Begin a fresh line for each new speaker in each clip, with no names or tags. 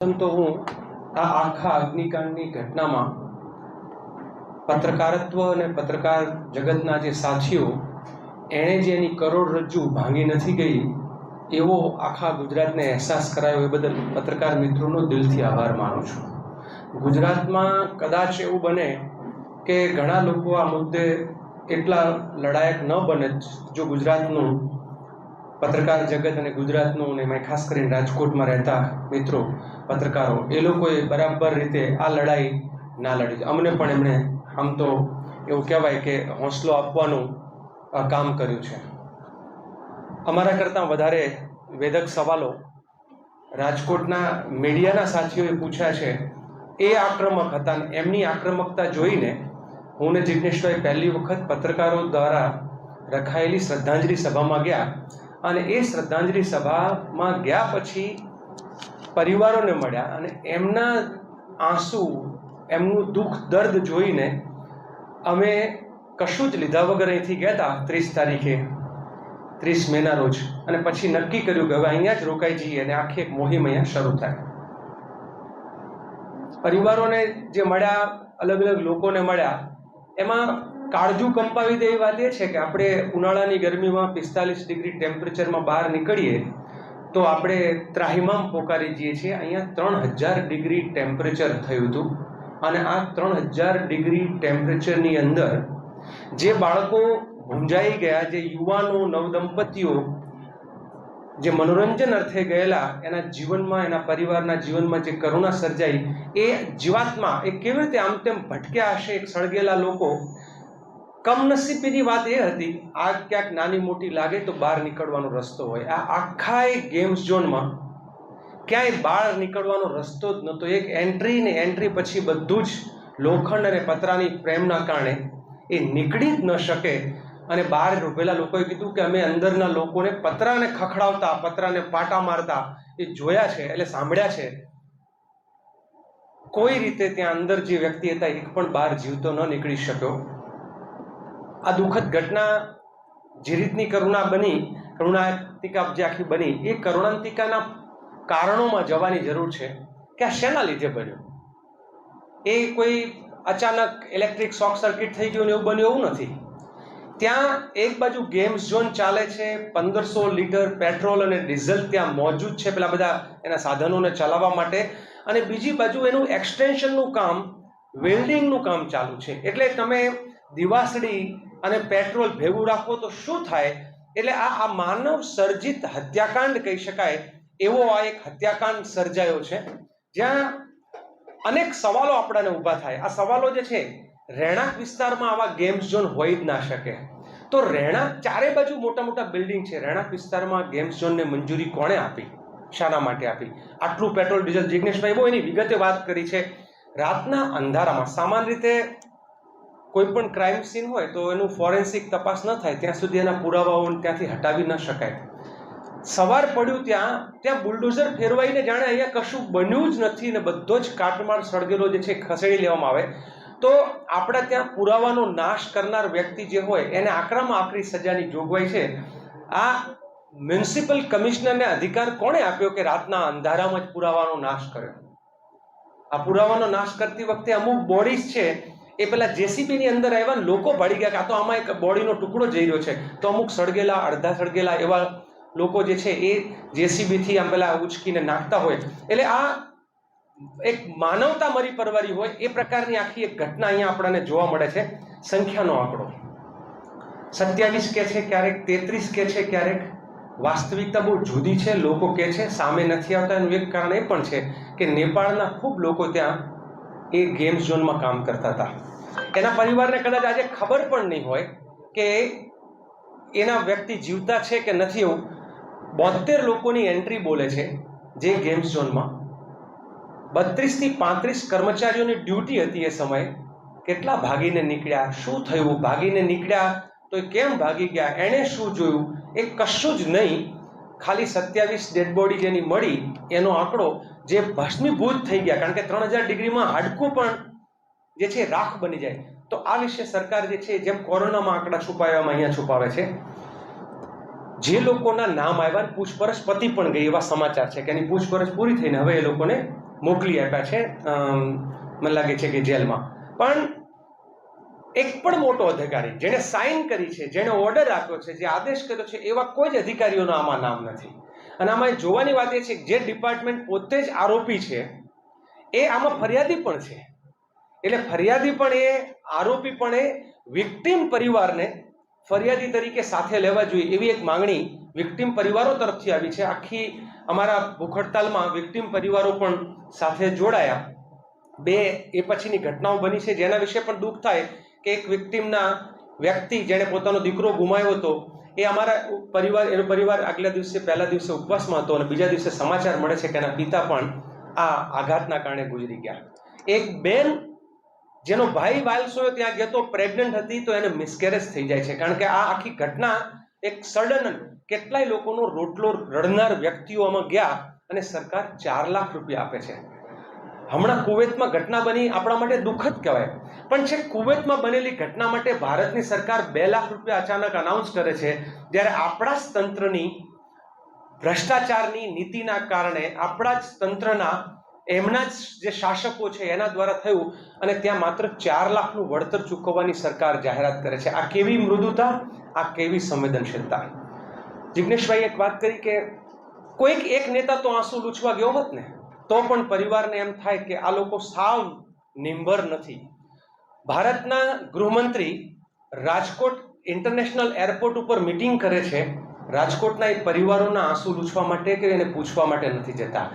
તો હું આ આખા અગ્નિકાંડની ઘટનામાં પત્રકારત્વ અને પત્રકાર જગતના જે સાથીઓ એણે જે એની કરોડરજ્જુ ભાંગી નથી ગઈ એવો આખા ગુજરાતને અહેસાસ કરાયો એ બદલ પત્રકાર મિત્રોનો દિલથી આભાર માનું છું. ગુજરાતમાં કદાચ એવું બને કે ઘણા લોકો આ મુદ્દે એટલા લડાયક ન બને જો ગુજરાતનું પત્રકાર જગત અને ગુજરાતનું અને એમાં ખાસ કરીને રાજકોટમાં રહેતા મિત્રો પત્રકારો એ લોકોએ બરાબર રીતે આ લડાઈ ના લડી. અમને પણ એમણે આમ તો એવું કહેવાય કે હોંસલો આપવાનું કામ કર્યું છે. અમારા કરતાં વધારે વેધક સવાલો રાજકોટના મીડિયાના સાથીઓએ પૂછ્યા છે. એ આક્રમક હતા અને એમની આક્રમકતા જોઈને હું ને જિગ્નેશભાઈ પહેલી વખત પત્રકારો દ્વારા રખાયેલી શ્રદ્ધાંજલિ સભામાં ગયા અને એ શ્રદ્ધાંજલિ સભામાં ગયા પછી પરિવારોને મળ્યા અને એમના આંસુ એમનું દુઃખ દર્દ જોઈને અમે કશું જ લીધા વગર અહીંથી ગયા હતા 30 તારીખે 30 મેના રોજ અને પછી નક્કી કર્યું કે હવે અહીંયા જ રોકાઈ જઈએ અને આખી એક મોહિમ અહીંયા શરૂ થાય. પરિવારોને જે મળ્યા, અલગ અલગ લોકોને મળ્યા, એમાં કાળજું કંપાવી દે એવી વાત એ છે કે આપણે ઉનાળાની ગરમીમાં 45 ડિગ્રી ટેમ્પરેચરમાં બહાર નીકળીએ તો આપણે ત્રાહિમામ પોકારી જઈએ છીએ. અહીંયા 3000 ડિગ્રી ટેમ્પરેચર થયું હતું અને આ 3000 ડિગ્રી ટેમ્પરેચરની અંદર જે બાળકો ભૂંજાઈ ગયા, જે યુવાનો, નવદંપતીઓ જે મનોરંજન અર્થે ગયેલા, એના જીવનમાં, એના પરિવારના જીવનમાં જે કરુણા સર્જાઈ, એ જીવાત્મા એ કેવી રીતે આમ તેમ ભટક્યા હશે એક સળગેલા લોકો. કમનસીબીની વાત એ હતી આ ક્યાંક નાની મોટી લાગે તો બહાર નીકળવાનો રસ્તો હોય. આ આખા ગેમ્સ ઝોનમાં ક્યાંય બહાર નીકળવાનો રસ્તો જ નહોતો. એક એન્ટ્રી ને એન્ટ્રી પછી બધું જ લોખંડ અને પતરાની ફ્રેમના કારણે એ નીકળી જ ન શકે. અને બહાર ઉભેલા લોકોએ કીધું કે અમે અંદરના લોકોને પતરાને ખખડાવતા, પતરાને પાટા મારતા એ જોયા છે, એટલે સાંભળ્યા છે. કોઈ રીતે ત્યાં અંદર જે વ્યક્તિ હતા એક પણ બહાર જીવતો ન નીકળી શક્યો. આ દુઃખદ ઘટના જે રીતની કરુણા બની, કરુણાંતિકા જે આખી બની, એ કરુણાંતિકાના કારણોમાં જવાની જરૂર છે કે આ શેના લીધે બન્યું. એ કોઈ અચાનક ઇલેક્ટ્રિક શોક સર્કિટ થઈ ગયું ને એવું બન્યું એવું નથી. ત્યાં એક બાજુ ગેમ્સ ઝોન ચાલે છે, 1500 લીટર પેટ્રોલ અને ડીઝલ ત્યાં મોજૂદ છે પેલા બધા એના સાધનોને ચલાવવા માટે, અને બીજી બાજુ એનું એક્સટેન્શનનું કામ, વેલ્ડિંગનું કામ ચાલુ છે. એટલે તમે દિવાસળી અને પેટ્રોલ ભેગું રાખો તો શું થાય? એટલે આ માનવ સર્જિત હત્યાકાંડ કહી શકાય એવો આ એક હત્યાકાંડ સર્જાયો છે, જ્યાં અનેક સવાલો આપણાને ઊભા થાય. આ સવાલો જે છે, રહેણાંક વિસ્તારમાં આવા ગેમ્સ ઝોન હોય જ ના શકે. તો રહેણાંક ચારે બાજુ મોટા મોટા બિલ્ડિંગ છે, રહેણાંક વિસ્તારમાં ગેમ્સ ઝોનને મંજૂરી કોણે આપી, શાના માટે આપી? આટલું પેટ્રોલ ડીઝલ, જિગ્નેશભાઈ બહુ એની વિગતે વાત કરી છે. રાતના અંધારામાં સામાન્ય રીતે કોઈ પણ ક્રાઇમ સીન હોય તો એનું ફોરેન્સિક તપાસ ન થાય ત્યાં સુધી એના પુરાવાઓને ત્યાંથી હટાવી ન શકાય. સવાર પડ્યું ત્યાં બુલડોઝર ફેરવાઈને જાણે અહીંયા કશું બન્યું જ નથી ને બધો જ કાટમાળ સળગેલો જે છે ખસેડી લેવામાં આવે તો આપણા ત્યાં પુરાવાનો નાશ કરનાર વ્યક્તિ જે હોય એને આકરામાં આકરી સજાની જોગવાઈ છે. આ મ્યુનિસિપલ કમિશનરને અધિકાર કોણે આપ્યો કે રાતના અંધારામાં જ પુરાવાનો નાશ કર્યો? આ પુરાવાનો નાશ કરતી વખતે અમુક બોડીઝ છે એ પેલા જેસીબીની અંદર આવ્યા, લોકો ભળી ગયા કે આ તો આમાં એક બોડીનો ટુકડો જઈ રહ્યો છે, તો અમુક સળગેલા, અડધા સળગેલા એવા લોકો જે છે એ જેસીબીથી આમ પેલા ઉચકીને નાખતા હોય. એટલે આ એક માનવતા મરી પરવારી હોય એ પ્રકારની આખી એક ઘટના અહીંયા આપણને જોવા મળે છે. સંખ્યાનો આંકડો 27 કે છે, ક્યારેક 33 કે છે, ક્યારેક વાસ્તવિકતા બહુ જુદી છે. લોકો કે છે સામે નથી આવતા. એનું એક કારણ એ પણ છે કે નેપાળના ખૂબ લોકો ત્યાં એ ગેમ્સ ઝોનમાં કામ કરતા હતા. એના પરિવારને કદાચ આજે ખબર પણ નહીં હોય કે એના વ્યક્તિ જીવતા છે કે નથી. એવું 72 લોકોની એન્ટ્રી બોલે છે જે ગેમ્સ ઝોનમાં. 32 થી 35 કર્મચારીઓની ડ્યુટી હતી એ સમયે. કેટલા ભાગીને નીકળ્યા, શું થયું, ભાગીને નીકળ્યા તો એ કેમ ભાગી ગયા, એણે શું જોયું, એ કશું જ નહીં. ખાલી 27 ડેડ બોડી જેની મળી એનો આંકડો જે ભસ્મીભૂત થઈ ગયા, કારણ કે 3000 ડિગ્રીમાં હાડકું પણ જે છે રાખ બની જાય. તો આ વિશે સરકાર જે છે જેમ કોરોનામાં આંકડા છુપાવવામાં અહીંયા છુપાવે છે, જે લોકોના નામ આવ્યા પૂછપરછ પતી પણ ગઈ એવા સમાચાર છે કે એની પૂછપરછ પૂરી થઈને હવે એ લોકોને મોકલી આપ્યા છે, મને લાગે છે કે જેલમાં. પણ એક પણ મોટો અધિકારી જેને સાઇન કરી છે, જેને ઓર્ડર આપ્યો છે, જે આદેશ કર્યો છે, એવા કોઈ જ અધિકારીઓનું આમાં નામ નથી. અને આમાં જોવાની વાત એ છે કે જે ડિપાર્ટમેન્ટ પોતે જ આરોપી છે એ આમાં ફરિયાદી પણ છે. એટલે ફરિયાદી પણ એ, આરોપી પણ એ, વિક્ટિમ પરિવારને ફરિયાદી તરીકે સાથે લેવા જોઈએ એવી એક માંગણી વિક્ટિમ પરિવારો તરફથી આવી છે. આખી અમારા ભૂખ હડતાલમાં વિક્ટિમ પરિવારો પણ સાથે જોડાયા. બે એ પછીની ઘટનાઓ બની છે જેના વિશે પણ દુઃખ થાય કે એક વિક્ટિમના વ્યક્તિ જેણે પોતાનો દીકરો ગુમાવ્યો હતો, એ અમારા પરિવાર, એનો પરિવાર આગલા દિવસે, પહેલા દિવસે ઉપવાસમાં હતો અને બીજા દિવસે સમાચાર મળે છે કે એના પિતા પણ આ આઘાતના કારણે ગુજરી ગયા. એક બેન જેનો ભાઈ વાલસોયો ત્યાં ગયો તો, પ્રેગ્નન્ટ હતી, તો એને મિસકેરેજ થઈ જાય છે. કારણ કે આ આખી ઘટના એક સડન, કેટલાય લોકોનો રોટલો રડનાર વ્યક્તિઓ આમાં ગયા અને સરકાર 4 લાખ રૂપિયા આપે છે. હમણાં કુવૈતમાં ઘટના બની, આપણા માટે દુઃખદ કહેવાય, પણ છે કુવૈતમાં બનેલી ઘટના માટે ભારતની સરકાર 2 લાખ રૂપિયા અચાનક અનાઉન્સ કરે છે, જ્યારે આપણા જ તંત્રની ભ્રષ્ટાચારની નીતિના કારણે, આપણા જ તંત્રના, એમના જ જે શાસકો છે એના દ્વારા થયું, અને ત્યાં માત્ર 4 લાખનું વળતર ચૂકવવાની સરકાર જાહેરાત કરે છે. આ કેવી મૃદુતા, આ કેવી સંવેદનશીલતા. જિગ્નેશભાઈ એક વાત કરી કે કોઈક એક નેતા તો આંસુ લૂછવા ગયો હોત ને તો પણ પરિવારને એમ થાય કે આ લોકો સાવ નિંભર નથી. ભારતના ગૃહમંત્રી રાજકોટ ઇન્ટરનેશનલ એરપોર્ટ ઉપર મીટિંગ કરે છે, રાજકોટના એ પરિવારોના આંસુ લૂછવા માટે કે એને પૂછવા માટે નથી જતા.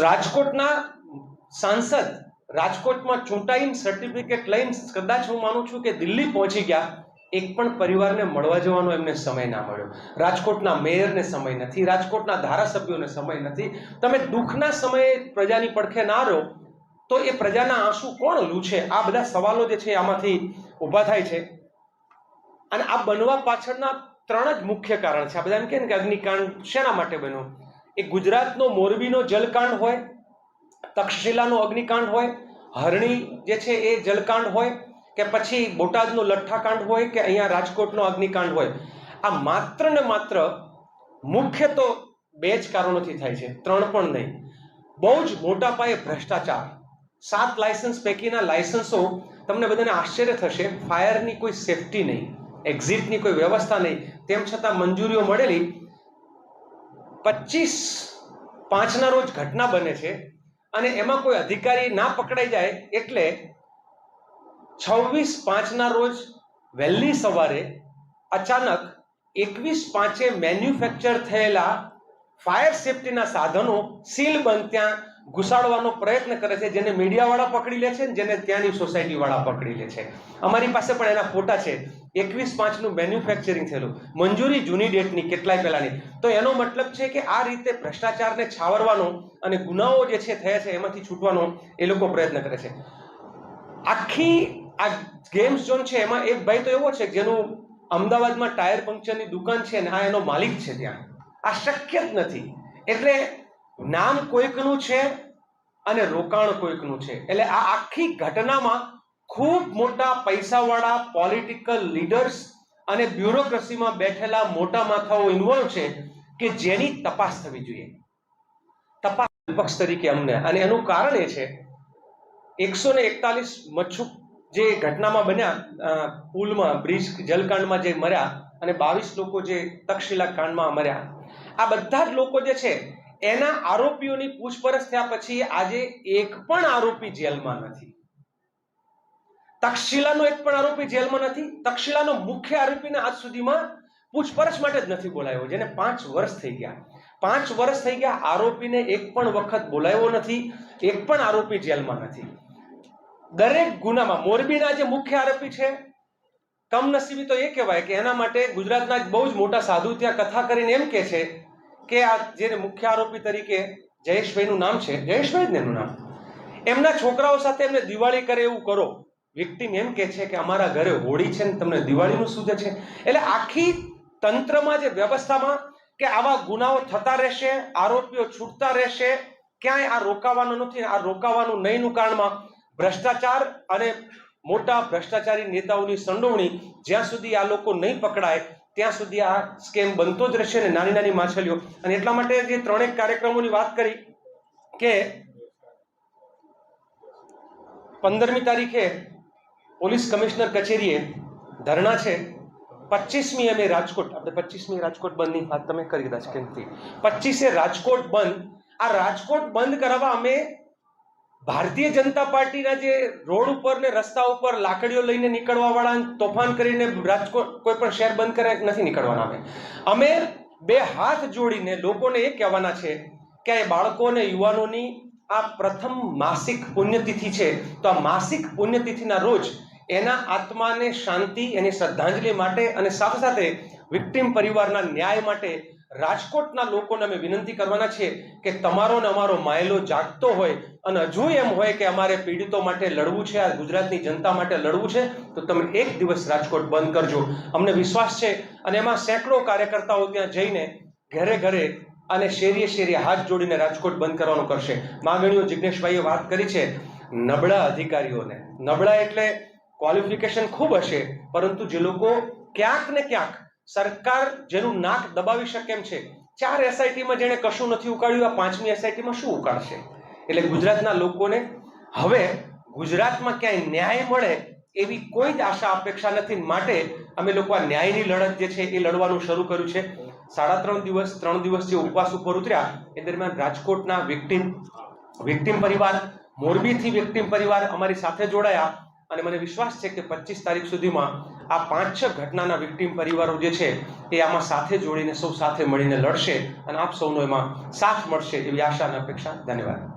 રાજકોટના સાંસદ રાજકોટમાં ચૂંટાઈને સર્ટિફિકેટ લઈને કદાચ હું માનું છું કે દિલ્હી પહોંચી ગયા, એક પણ પરિવારને મળવા જવાનો એમને સમય ના મળ્યો. રાજકોટના મેયરને સમય નથી, રાજકોટના ધારાસભ્યોને સમય નથી. તમે દુઃખના સમયે પ્રજાની પડખે ના રહો તો એ પ્રજાના આંસુ કોણ લૂછે? આ બધા સવાલો જે છે આમાંથી ઊભા થાય છે. અને આ બનવા પાછળના 3 જ મુખ્ય કારણ છે. આ બધા એમ કહે ને કે અગ્નિકાંડ શેના માટે બન્યો? એ ગુજરાતનો મોરબીનો જલકાંડ હોય, તક્ષશિલાનો અગ્નિકાંડ હોય, હરણી જે છે એ જલકાંડ હોય, કે પછી બોટાદનો લઠ્ઠાકાંડ હોય, કે અહીંયા રાજકોટનો અગ્નિકાંડ હોય. આ માત્ર ને માત્ર મુખ્ય તો 2 જ કારણોથી થાય છે, 3 પણ નહીં. બહુ જ મોટા પાયે ભ્રષ્ટાચાર. 7 લાયસન્સ પૈકીના લાયસન્સો, તમને બધાને આશ્ચર્ય થશે, ફાયરની કોઈ સેફટી નહીં, એક્ઝિટની કોઈ વ્યવસ્થા નહીં, તેમ છતાં મંજૂરીઓ મળેલી. 25/5ના રોજ ઘટના બને છે અને એમાં કોઈ અધિકારી ના પકડાઈ જાય એટલે 26/5ના રોજ વહેલી સવારે અચાનક 21/5એ મેન્યુફેક્ચર થયેલા ફાયર સેફટીના સાધનો સીલબંધ ત્યાં ઘુસાડવાનો પ્રયત્ન કરે છે, જેને મીડિયાવાળા પકડી લે છે ને જેને ત્યાંની સોસાયટીવાળા પકડી લે છે. અમારી પાસે પણ એના ફોટા છે. 21/5નું મેન્યુફેક્ચરિંગ થયેલું, મંજૂરી જૂની ડેટની, કેટલાય પહેલાની. તો એનો મતલબ છે કે આ રીતે ભ્રષ્ટાચારને છાવરવાનો અને ગુનાઓ જે છે થયા છે એમાંથી છૂટવાનો એ લોકો પ્રયત્ન કરે છે. આખી આ ગેમ્સ ઝોન છે એમાં એક ભાઈ તો એવો છે જેનું અમદાવાદમાં ટાયર પંક્ચરની દુકાન છે ને આ એનો માલિક છે ત્યાં. આ શક્ય જ નથી. એટલે નામ કોઈકનું છે અને રોકાણ કોઈકનું છે. એટલે આ આખી ઘટનામાં ખૂબ મોટા પૈસાવાળા પોલિટિકલ લીડર્સ અને બ્યુરોક્રસીમાં બેઠેલા મોટા માથાઓ ઇન્વોલ્વ છે કે જેની તપાસ થવી જોઈએ. તપાસ વિપક્ષ તરીકે અમને, અને એનું કારણ એ છે 141 મચ્છુક જે ઘટનામાં બન્યા, પુલમાં, બ્રિજ જલકાંડમાં જે મર્યા, અને 22 લોકો જે તક્ષશિલા કાંડમાં મર્યા, આ બધા જ લોકો જે છે એના આરોપીઓની પૂછપરછ થયા પછી આજે એક પણ આરોપી જેલમાં નથી. તક્ષશિલાનો એક પણ આરોપી જેલમાં નથી. તક્ષશિલાનો મુખ્ય આરોપીને આજ સુધીમાં પૂછપરછ માટે જ નથી બોલાયો, જેને 5 વર્ષ થઈ ગયા. 5 વર્ષ થઈ ગયા, આરોપીને એક પણ વખત બોલાવ્યો નથી, એક પણ આરોપી જેલમાં નથી. દરેક ગુનામાં મોરબીના જે મુખ્ય આરોપી છે, કમનસીબી તો એ કહેવાય કે એના માટે ગુજરાતના બહુ જ મોટા સાધુ ત્યાં કથા કરીને એમ કહે છે કે આ જે મુખ્ય આરોપી તરીકે જયેશભાઈનું નામ છે, જયેશભાઈ જ ને એનું નામ, એમના છોકરાઓ સાથે એમને દિવાળી કરે એવું કરો. વિક્ટિમ એમ કે છે કે અમારા ઘરે હોળી છે ને તમને દિવાળીનું સૂજે છે. એટલે આખી તંત્રમાં જે વ્યવસ્થામાં કે આવા ગુનાઓ થતા રહેશે, આરોપીઓ છૂટતા રહેશે, ક્યાંય આ રોકાવાનું નથી. આ રોકાવાનું નહીંનું કારણમાં ભ્રષ્ટાચાર અને મોટા ભ્રષ્ટાચારી નેતાઓની સંડોવણી, જ્યાં સુધી આ લોકો નહીં પકડાય ત્યાં સુધી આ સ્કેમ બનતો જ રહેશે ને નાની નાની માછલીઓ. અને એટલા માટે જે 3 કાર્યક્રમોની વાત કરી કે 15મી તારીખે પોલીસ કમિશનર કચેરીએ ધરણા છે. 25મી અમે રાજકોટ, આપણે 25મી રાજકોટ બંધની વાત તમે કરી કદાચ કે નથી, 25એ રાજકોટ બંધ. આ રાજકોટ બંધ કરાવવા અમે ભારતીય જનતા પાર્ટીના જે રોડ ઉપર ને રસ્તા ઉપર લાકડીઓ લઈને નીકળવા વાળા, તોફાન કરીને રાજકોટ કોઈ પણ શહેર બંધ કરે નથી નીકળવાના. અમે બે હાથ જોડીને લોકોને એ કહેવાના છે કે આ બાળકો અને યુવાનોની આ પ્રથમ માસિક પુણ્યતિથિ છે, તો આ માસિક પુણ્યતિથિના રોજ એના આત્માને શાંતિ, એની શ્રદ્ધાંજલિ માટે અને સાથે સાથે વિક્ટિમ પરિવારના ન્યાય માટે રાજકોટના લોકોને અમે વિનંતી કરવાના છીએ કે તમારો ને અમારો માયલો જાગતો હોય અને હજુ એમ હોય કે અમારે પીડિતો માટે લડવું છે, આ ગુજરાતની જનતા માટે લડવું છે, તો તમે એક દિવસ રાજકોટ બંધ કરજો. અમને વિશ્વાસ છે અને એમાં સેંકડો કાર્યકર્તાઓ ત્યાં જઈને ઘરે ઘરે અને શેરીએ શેરીએ હાથ જોડીને રાજકોટ બંધ કરવાનું કરશે. માગણીઓ જિગ્નેશભાઈએ વાત કરી છે. નબળા અધિકારીઓને, નબળા એટલે ક્વોલિફિકેશન ખૂબ હશે, પરંતુ જે લોકો ક્યાંક ને ક્યાંક સરકાર જેનું નાક દબાવી શકે એમ છે. 4 એસઆઈટીમાં જેણે કશું નથી ઉકાળ્યું, આ 5મી એસઆઈટીમાં શું ઉકાળશે? એટલે ગુજરાતના લોકોને હવે ગુજરાતમાં ક્યાંય ન્યાય મળે એવી કોઈ જ આશા અપેક્ષા નથી. માટે અમે લોકો આ ન્યાયની લડત જે છે એ લડવાનું શરૂ કર્યું છે. 3.5 દિવસ 3 દિવસ જે ઉપવાસ ઉપર ઉતર્યા એ દરમિયાન રાજકોટના વિક્ટિમ પરિવાર, મોરબીથી વિક્ટિમ પરિવાર અમારી સાથે જોડાયા અને મને વિશ્વાસ છે કે 25 તારીખ સુધીમાં આ 5-6 ઘટનાના વિક્ટિમ પરિવારો જે છે એ આમાં સાથે જોડીને સૌ સાથે મળીને લડશે અને આપ સૌનો એમાં સાથ મળશે એવી આશા અને અપેક્ષા. ધન્યવાદ.